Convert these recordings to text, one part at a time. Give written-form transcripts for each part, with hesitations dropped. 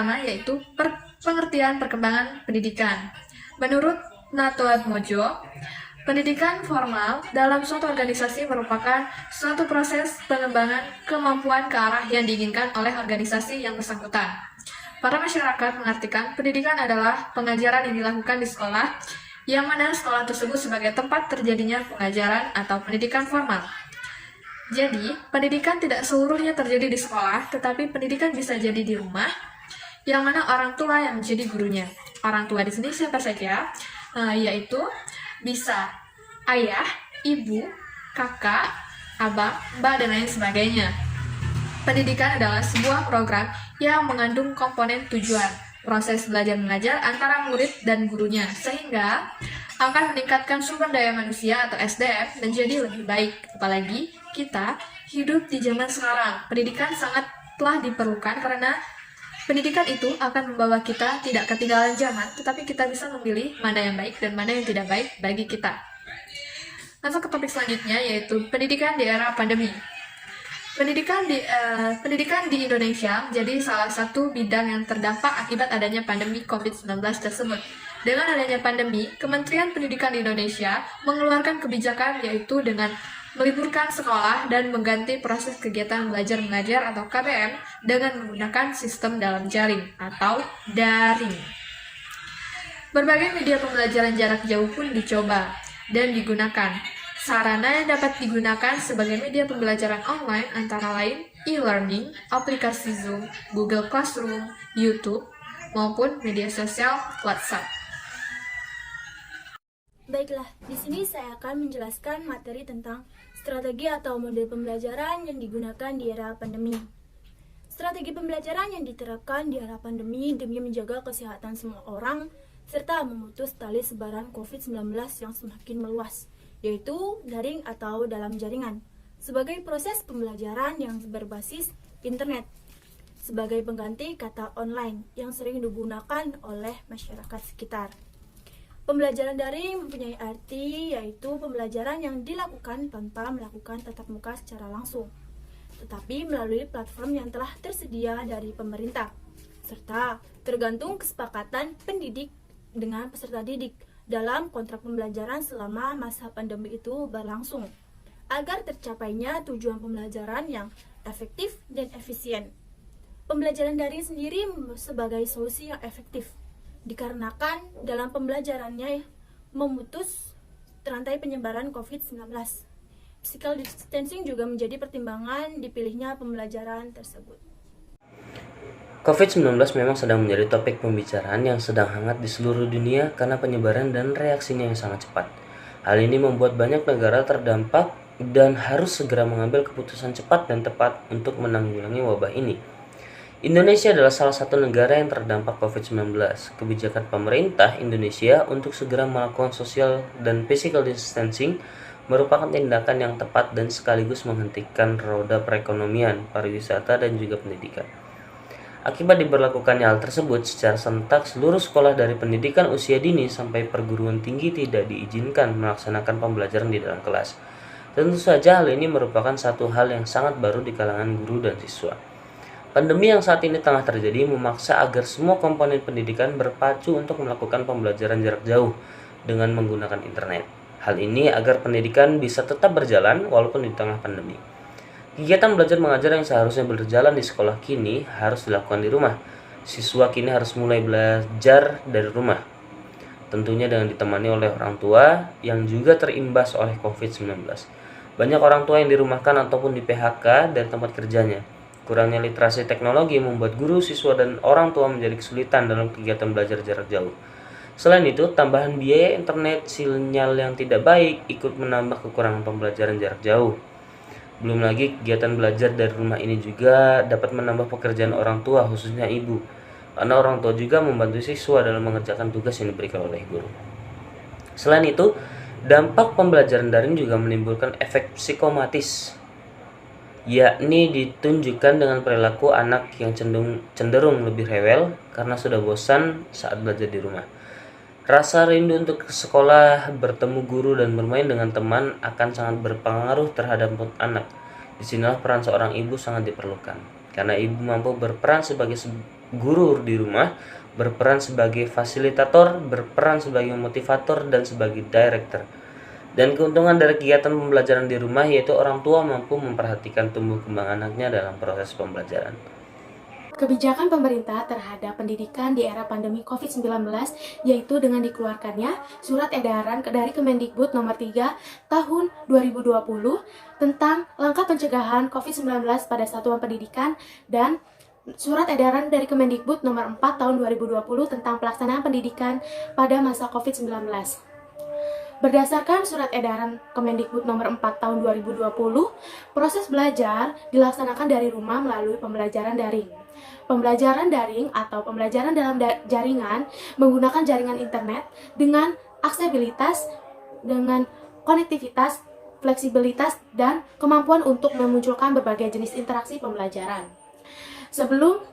pertama yaitu pengertian perkembangan pendidikan. Menurut Nato Atmojo, pendidikan formal dalam suatu organisasi merupakan suatu proses pengembangan kemampuan ke arah yang diinginkan oleh organisasi yang bersangkutan. Para masyarakat mengartikan pendidikan adalah pengajaran yang dilakukan di sekolah, yang mana sekolah tersebut sebagai tempat terjadinya pengajaran atau pendidikan formal. Jadi, pendidikan tidak seluruhnya terjadi di sekolah, tetapi pendidikan bisa jadi di rumah, yang mana orang tua yang menjadi gurunya. Orang tua di sini siapa saja? Yaitu bisa ayah, ibu, kakak, abang, mbak, dan lain sebagainya. Pendidikan adalah sebuah program yang mengandung komponen tujuan, proses belajar mengajar antara murid dan gurunya, sehingga akan meningkatkan sumber daya manusia atau SDM menjadi lebih baik. Apalagi kita hidup di zaman sekarang, pendidikan sangatlah diperlukan karena pendidikan itu akan membawa kita tidak ketinggalan zaman, tetapi kita bisa memilih mana yang baik dan mana yang tidak baik bagi kita. Masuk ke topik selanjutnya, yaitu pendidikan di era pandemi. Pendidikan di Indonesia menjadi salah satu bidang yang terdampak akibat adanya pandemi COVID-19 tersebut. Dengan adanya pandemi, Kementerian Pendidikan di Indonesia mengeluarkan kebijakan yaitu dengan meliburkan sekolah dan mengganti proses kegiatan belajar mengajar atau KBM dengan menggunakan sistem dalam jaring atau daring. Berbagai media pembelajaran jarak jauh pun dicoba dan digunakan. Sarana yang dapat digunakan sebagai media pembelajaran online antara lain e-learning, aplikasi Zoom, Google Classroom, YouTube, maupun media sosial WhatsApp. Baiklah, di sini saya akan menjelaskan materi tentang strategi atau model pembelajaran yang digunakan di era pandemi. Strategi pembelajaran yang diterapkan di era pandemi demi menjaga kesehatan semua orang serta memutus tali sebaran COVID-19 yang semakin meluas, yaitu daring atau dalam jaringan, sebagai proses pembelajaran yang berbasis internet, sebagai pengganti kata online yang sering digunakan oleh masyarakat sekitar. Pembelajaran daring mempunyai arti yaitu pembelajaran yang dilakukan tanpa melakukan tatap muka secara langsung, tetapi melalui platform yang telah tersedia dari pemerintah, serta tergantung kesepakatan pendidik dengan peserta didik dalam kontrak pembelajaran selama masa pandemi itu berlangsung, agar tercapainya tujuan pembelajaran yang efektif dan efisien. Pembelajaran daring sendiri sebagai solusi yang efektif, dikarenakan dalam pembelajarannya memutus rantai penyebaran COVID-19. Physical distancing juga menjadi pertimbangan dipilihnya pembelajaran tersebut. COVID-19 memang sedang menjadi topik pembicaraan yang sedang hangat di seluruh dunia karena penyebaran dan reaksinya yang sangat cepat. Hal ini membuat banyak negara terdampak dan harus segera mengambil keputusan cepat dan tepat untuk menanggulangi wabah ini. Indonesia adalah salah satu negara yang terdampak COVID-19. Kebijakan pemerintah Indonesia untuk segera melakukan social dan physical distancing merupakan tindakan yang tepat dan sekaligus menghentikan roda perekonomian, pariwisata, dan juga pendidikan. Akibat diberlakukannya hal tersebut, secara serentak seluruh sekolah dari pendidikan usia dini sampai perguruan tinggi tidak diizinkan melaksanakan pembelajaran di dalam kelas. Tentu saja hal ini merupakan satu hal yang sangat baru di kalangan guru dan siswa. Pandemi yang saat ini tengah terjadi memaksa agar semua komponen pendidikan berpacu untuk melakukan pembelajaran jarak jauh dengan menggunakan internet. Hal ini agar pendidikan bisa tetap berjalan walaupun di tengah pandemi. Kegiatan belajar mengajar yang seharusnya berjalan di sekolah kini harus dilakukan di rumah. Siswa kini harus mulai belajar dari rumah, tentunya dengan ditemani oleh orang tua yang juga terimbas oleh COVID-19. Banyak orang tua yang dirumahkan ataupun di PHK dari tempat kerjanya. Kurangnya literasi teknologi membuat guru, siswa, dan orang tua menjadi kesulitan dalam kegiatan belajar jarak jauh. Selain itu, tambahan biaya internet, sinyal yang tidak baik ikut menambah kekurangan pembelajaran jarak jauh. Belum lagi kegiatan belajar dari rumah ini juga dapat menambah pekerjaan orang tua, khususnya ibu, karena orang tua juga membantu siswa dalam mengerjakan tugas yang diberikan oleh guru. Selain itu, dampak pembelajaran daring juga menimbulkan efek psikomatis, yakni ditunjukkan dengan perilaku anak yang cenderung lebih rewel karena sudah bosan saat belajar di rumah. Rasa rindu untuk ke sekolah, bertemu guru, dan bermain dengan teman akan sangat berpengaruh terhadap mood anak. Disinilah peran seorang ibu sangat diperlukan, karena ibu mampu berperan sebagai guru di rumah berperan sebagai fasilitator, berperan sebagai motivator, dan sebagai director. Dan keuntungan dari kegiatan pembelajaran di rumah yaitu orang tua mampu memperhatikan tumbuh kembang anaknya dalam proses pembelajaran. Kebijakan pemerintah terhadap pendidikan di era pandemi COVID-19 yaitu dengan dikeluarkannya Surat Edaran dari Kemendikbud Nomor 3 Tahun 2020 tentang langkah pencegahan COVID-19 pada satuan pendidikan dan Surat Edaran dari Kemendikbud Nomor 4 Tahun 2020 tentang pelaksanaan pendidikan pada masa COVID-19. Berdasarkan Surat Edaran Kemendikbud Nomor 4 Tahun 2020, proses belajar dilaksanakan dari rumah melalui pembelajaran daring. Pembelajaran daring atau pembelajaran dalam jaringan menggunakan jaringan internet dengan aksesibilitas, dengan konektivitas, fleksibilitas, dan kemampuan untuk memunculkan berbagai jenis interaksi pembelajaran. Sebelum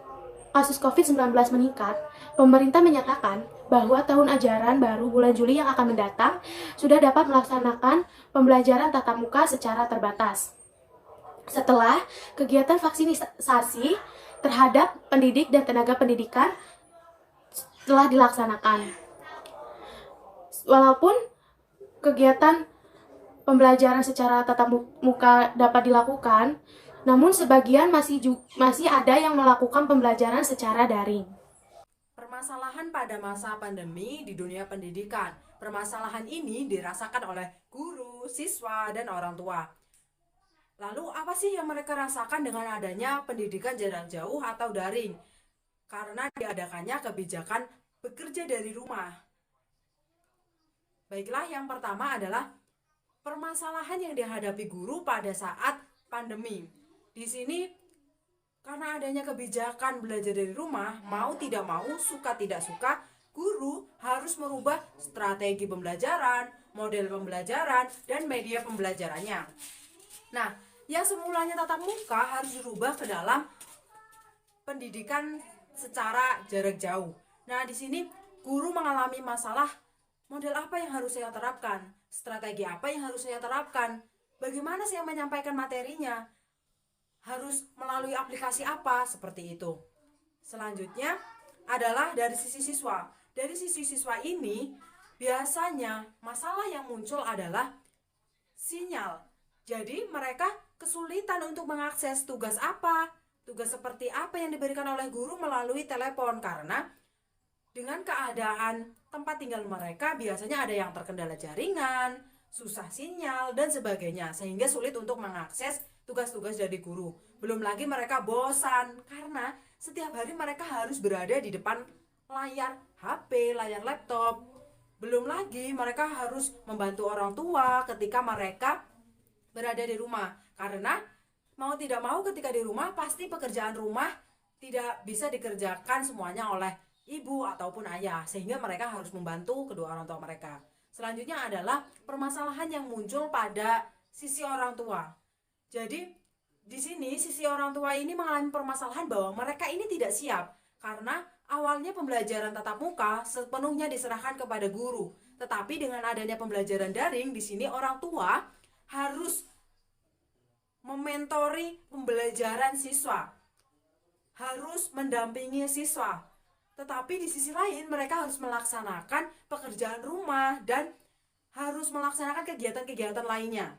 kasus COVID-19 meningkat, pemerintah menyatakan bahwa tahun ajaran baru bulan Juli yang akan mendatang sudah dapat melaksanakan pembelajaran tatap muka secara terbatas. Setelah kegiatan vaksinasi terhadap pendidik dan tenaga pendidikan telah dilaksanakan. Walaupun kegiatan pembelajaran secara tatap muka dapat dilakukan, namun sebagian masih ada yang melakukan pembelajaran secara daring. Permasalahan pada masa pandemi di dunia pendidikan. Permasalahan ini dirasakan oleh guru, siswa, dan orang tua. Lalu apa sih yang mereka rasakan dengan adanya pendidikan jarak jauh atau daring? Karena diadakannya kebijakan bekerja dari rumah. Baiklah, yang pertama adalah permasalahan yang dihadapi guru pada saat pandemi. Di sini karena adanya kebijakan belajar dari rumah, mau tidak mau, suka tidak suka, guru harus merubah strategi pembelajaran, model pembelajaran, dan media pembelajarannya. Nah, yang semulanya tatap muka harus dirubah ke dalam pendidikan secara jarak jauh. Nah, di sini guru mengalami masalah, model apa yang harus saya terapkan? Strategi apa yang harus saya terapkan? Bagaimana saya menyampaikan materinya? Harus melalui aplikasi apa? Seperti itu. Selanjutnya adalah dari sisi siswa. Dari sisi siswa ini, biasanya masalah yang muncul adalah sinyal. Jadi mereka kesulitan untuk mengakses tugas seperti apa yang diberikan oleh guru melalui telepon, karena dengan keadaan tempat tinggal mereka biasanya ada yang terkendala jaringan, susah sinyal, dan sebagainya, sehingga sulit untuk mengakses tugas-tugas dari guru. Belum lagi mereka bosan karena setiap hari mereka harus berada di depan layar HP, layar laptop. Belum lagi mereka harus membantu orang tua ketika mereka berada di rumah, karena mau tidak mau ketika di rumah pasti pekerjaan rumah tidak bisa dikerjakan semuanya oleh ibu ataupun ayah, sehingga mereka harus membantu kedua orang tua mereka. Selanjutnya adalah permasalahan yang muncul pada sisi orang tua. Jadi di sini sisi orang tua ini mengalami permasalahan bahwa mereka ini tidak siap, karena awalnya pembelajaran tatap muka sepenuhnya diserahkan kepada guru, tetapi dengan adanya pembelajaran daring, di sini orang tua harus mementori pembelajaran siswa, harus mendampingi siswa. Tetapi di sisi lain mereka harus melaksanakan pekerjaan rumah dan harus melaksanakan kegiatan-kegiatan lainnya.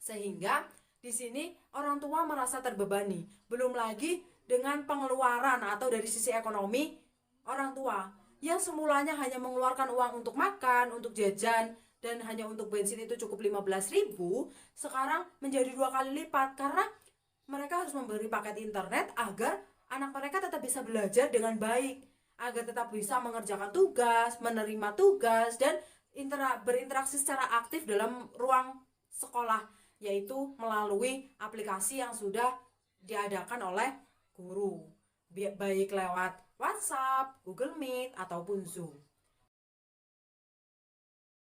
Sehingga di sini orang tua merasa terbebani. Belum lagi dengan pengeluaran atau dari sisi ekonomi orang tua yang semulanya hanya mengeluarkan uang untuk makan, untuk jajan, dan hanya untuk bensin itu cukup 15.000, sekarang menjadi 2 kali lipat karena mereka harus memberi paket internet agar anak mereka tetap bisa belajar dengan baik, agar tetap bisa mengerjakan tugas, menerima tugas, dan berinteraksi secara aktif dalam ruang sekolah, yaitu melalui aplikasi yang sudah diadakan oleh guru, baik lewat WhatsApp, Google Meet, ataupun Zoom.